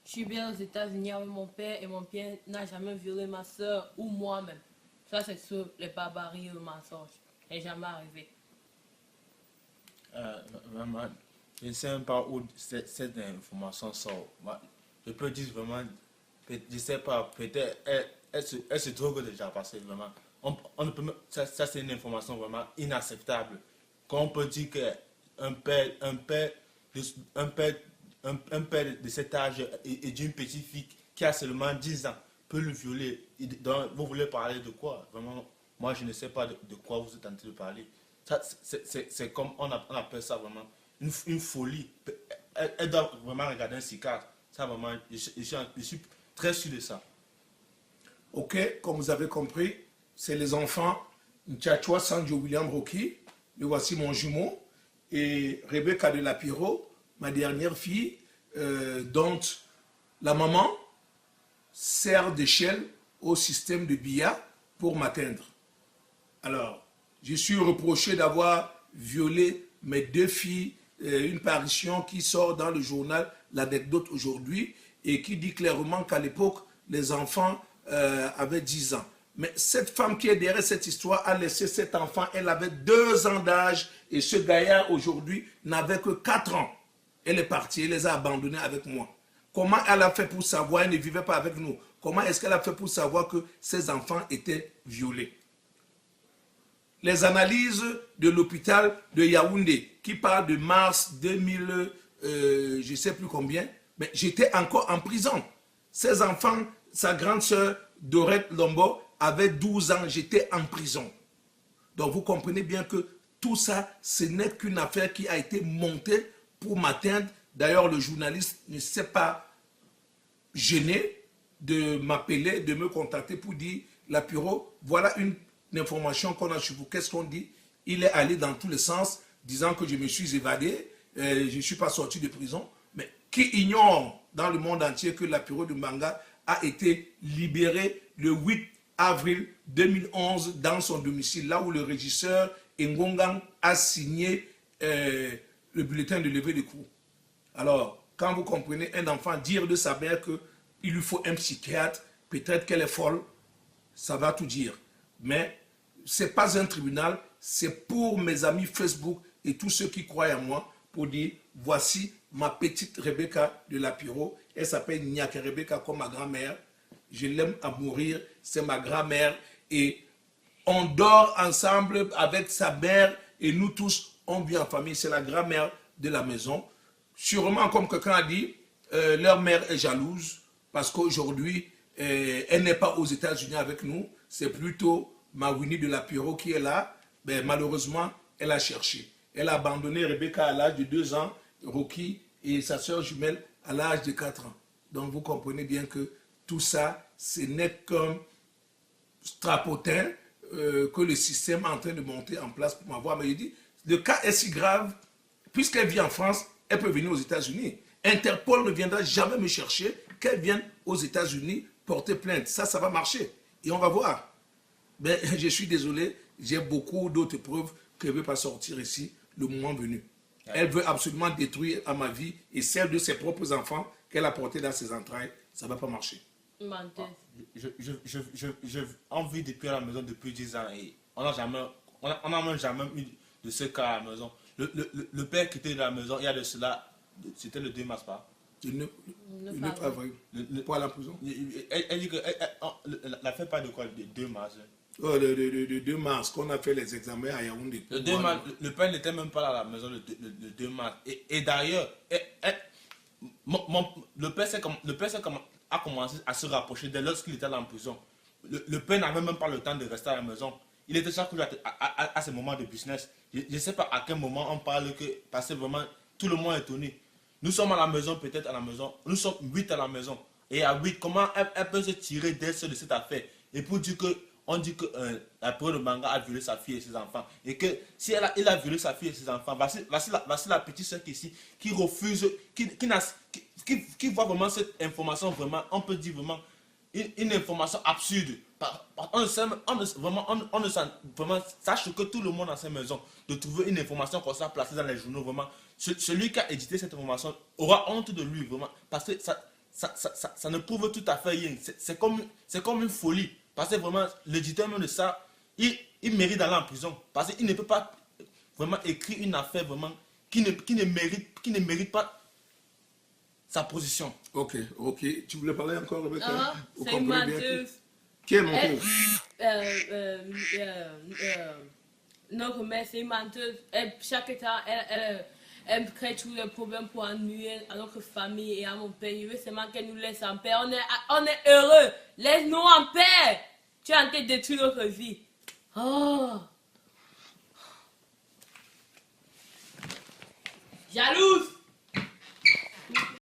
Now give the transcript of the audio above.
Je suis bien aux États-Unis avec mon père et mon père n'a jamais violé ma soeur ou moi-même. Ça, c'est sur les barbaries et le mensonge. C'est jamais arrivé. Euh, Vraiment, je ne sais même pas où cette information sort. Moi, je peux dire vraiment, je ne sais pas, peut-être elle se drogue déjà parce que vraiment, on ne peut, ça c'est une information vraiment inacceptable. Quand on peut dire qu'un père, de, un père, un père de cet âge et d'une petite fille qui a seulement 10 ans peut le violer. Donc, vous voulez parler de quoi? Vraiment, moi je ne sais pas de quoi vous êtes en train de parler. C'est comme on appelle ça vraiment une folie. Elle doit vraiment regarder un psychiatre. Ça vraiment, je suis très sûr de ça. Ok, comme vous avez compris, c'est les enfants Ntchachwa Sanjo William Rocky, le voici mon jumeau, et Rebecca de Lapiro, ma dernière fille, dont la maman sert d'échelle au système de BIA pour m'atteindre. Alors, je suis reproché d'avoir violé mes deux filles, une parution qui sort dans le journal L'Anecdote aujourd'hui et qui dit clairement qu'à l'époque, les enfants avaient 10 ans. Mais cette femme qui est derrière cette histoire a laissé cet enfant, elle avait 2 ans d'âge et ce gaillard aujourd'hui n'avait que 4 ans. Elle est partie, elle les a abandonnés avec moi. Comment elle a fait pour savoir, elle ne vivait pas avec nous. Comment est-ce qu'elle a fait pour savoir que ses enfants étaient violés? Les analyses de l'hôpital de Yaoundé, qui parlent de mars 2000, je ne sais plus combien, mais j'étais encore en prison. Ses enfants, sa grande sœur Dorette Lombo avait 12 ans, j'étais en prison. Donc vous comprenez bien que tout ça, ce n'est qu'une affaire qui a été montée pour m'atteindre. D'ailleurs, le journaliste ne s'est pas gêné de m'appeler, de me contacter pour dire, Lapiro, voilà une information qu'on a sur vous. Qu'est-ce qu'on dit? Il est allé dans tous les sens, disant que je me suis évadé, je ne suis pas sorti de prison. Mais qui ignore dans le monde entier que Lapiro de Mbanga a été libéré le 8 avril 2011 dans son domicile, là où le régisseur Ngongang a signé le bulletin de levée de cours. Alors, quand vous comprenez un enfant dire de sa mère qu'il lui faut un psychiatre, peut-être qu'elle est folle, ça va tout dire. Mais ce n'est pas un tribunal, c'est pour mes amis Facebook et tous ceux qui croient en moi pour dire, voici ma petite Rebecca de Lapiro. Elle s'appelle Nyaka Rebecca comme ma grand-mère. Je l'aime à mourir, c'est ma grand-mère. Et on dort ensemble avec sa mère et nous tous, on vit en famille. C'est la grand-mère de la maison. Sûrement, comme quelqu'un a dit, leur mère est jalouse parce qu'aujourd'hui, elle n'est pas aux États-Unis avec nous. C'est plutôt ma Winnie de Lapiro qui est là. Mais malheureusement, elle a cherché. Elle a abandonné Rebecca à l'âge de 2 ans, Rocky et sa soeur jumelle à l'âge de 4 ans. Donc vous comprenez bien que tout ça, ce n'est qu'un strapotin que le système est en train de monter en place pour m'avoir. Mais il dit, le cas est si grave, puisqu'elle vit en France, elle peut venir aux États-Unis. Interpol ne viendra jamais me chercher, qu'elle vienne aux États-Unis porter plainte. Ça va marcher. Et on va voir. Mais je suis désolé, j'ai beaucoup d'autres preuves qu'elle ne veut pas sortir ici le moment venu. Elle veut absolument détruire à ma vie et celle de ses propres enfants qu'elle a portés dans ses entrailles. Ça ne va pas marcher. Menteuse. J'ai envie depuis à la maison depuis 10 ans et on n'a même jamais eu de ce cas à la maison. Le père qui était de la maison, il y a de cela, c'était le 2 mars, pas? Le 9 avril. Pour aller en prison. Elle dit que la fait pas de quoi, le 2 mars. Oh, le 2 mars, qu'on a fait les examens à Yaoundé. Le 2 mars, le père n'était même pas là à la maison le 2 mars. Et d'ailleurs, le père a commencé à se rapprocher dès lorsqu'il était en prison. Le père n'avait même pas le temps de rester à la maison. Il était chaque jour à ce moment de business. Je ne sais pas à quel moment on parle que, parce que vraiment, tout le monde est étonné. Nous sommes à la maison, peut-être à la maison. Nous sommes 8 à la maison. Et à 8, comment elle peut se tirer d'elle de cette affaire? Et pour dire que, on dit que la Lapiro de Mbanga a violé sa fille et ses enfants. Et que si il a violé sa fille et ses enfants, voici la petite soeur ici qui refuse, qui voit vraiment cette information, vraiment, on peut dire vraiment, une information absurde. On ne sait, on ne sent vraiment, sache que tout le monde dans cette maison, de trouver une information comme ça placée dans les journaux, vraiment, celui qui a édité cette information aura honte de lui, vraiment, parce que ça ne prouve tout à fait rien. C'est comme une folie. Parce que vraiment, l'éditeur même de ça, il mérite d'aller en prison. Parce qu'il ne peut pas vraiment écrire une affaire vraiment qui ne mérite pas sa position. Ok. Tu voulais parler encore, Rebecca? Vous C'est une comprenez bien menteuse. qui est menteuse? Notre mère, c'est une menteuse. Chaque temps, elle crée tous les problèmes pour ennuyer à notre famille et à mon père. Je veux seulement qu'elle nous laisse en paix. On est heureux. Laisse-nous en paix. Tu es en train de détruire notre vie. Oh. Jalouse.